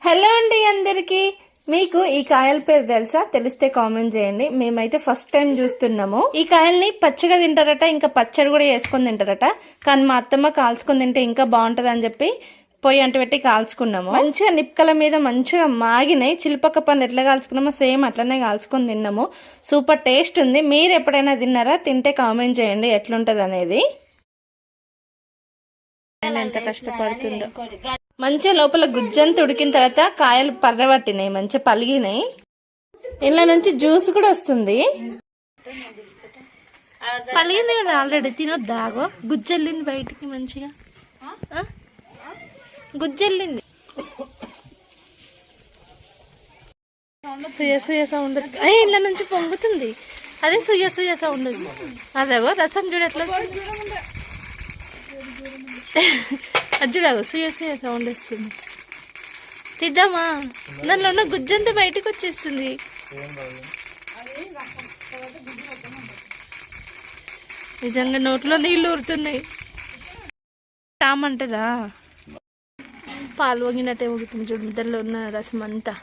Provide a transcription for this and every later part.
Hello అండి అందరికి. మీకు ఈ కాయల పేరు తెలుసా? తెలిస్తే కామెంట్ చేయండి. మేమైతే ఫస్ట్ టైం చూస్తున్నాము. ఈ కాయల్ని పచ్చిగా తింటారట, ఇంకా పచ్చడి కూడా వేసుకొని తింటారట. కానీ మా అత్తమ్మ కాల్చుకొని తింటే ఇంకా బాగుంటది అని చెప్పి పొయ్యి అంటు పెట్టి కాల్చుకున్నాము. మంచిగా నిప్పుకల మీద మంచిగా మాగినాయి. చిలుపక్క పండు ఎట్లా కాల్చుకున్నామో సేమ్ అట్లనే కాల్చుకొని తిన్నాము. సూపర్ టేస్ట్ ఉంది. మీరు ఎప్పుడైనా తిన్నారా? తింటే కామెంట్ చేయండి ఎట్లుంటది అనేది. ఎంత కష్టపడుతుందో. మంచిగా లోపల గుజ్జంతా ఉడికిన తర్వాత కాయలు పర్రబట్టినాయి, మంచిగా పలిగినాయి. ఇంట్లో నుంచి జ్యూస్ కూడా వస్తుంది. పలిగింది కదా ఆల్రెడీ, తినొద్దాగో. గుజ్జెళ్ళింది బయటికి, మంచిగా గుజ్జెళ్ళింది. సుయ సుయ సౌండ్ ఇంట్లో నుంచి పొంగుతుంది. అదే సుయ సుయ సౌండ్. అదేగో రసం చూడు ఎట్లా అజ్జుడాగు సుయ సుయ సౌండ్ వస్తుంది. తిద్దామా? దానిలో ఉన్న గుజ్జంతా బయటకు వచ్చేస్తుంది. నిజంగా నోట్లో నీళ్లు ఊరుతున్నాయి. టామంటదా? పాలు వంగినట్టే ఊగుతుంది చూడు, దానిలో ఉన్న రసం అంతా.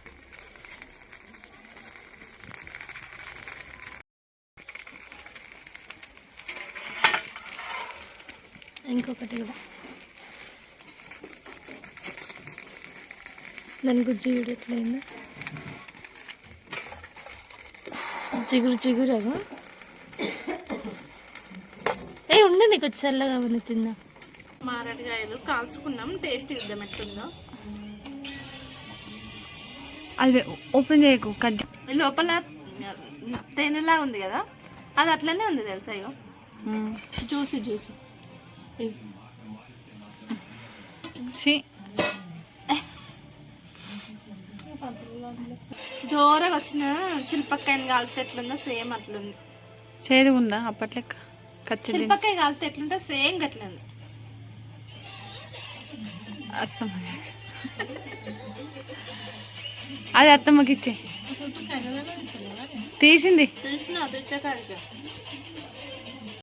ఇంకొకటి కూడా దాని గుజ్జి వీడు ఎట్లయిందో, జిగురు జిగురగా. ఉండే నీకు వచ్చి చల్లగా ఉంది, తిందా. మారడికాయలు కాల్చుకున్నాం, టేస్ట్ ఇద్దాం ఎట్లుందో. అది ఓపెన్ చేయకు, లోపల తేనెలా ఉంది కదా, అది అట్లనే ఉంది తెలుసా. ఇగో జ్యూసి జ్యూసి జోరగా వచ్చిన చిల్పక్కాయని కాలితే ఎట్లుందో సేమ్ అట్లుంది. చేదు ఉందా అప్పట్లెక్క? చిల్పక్కాయ కాలితే ఎట్లుంటే సేమ్ గట్లుంది. అది అత్తమ్మకి ఇచ్చే తీసింది. తెలిసిన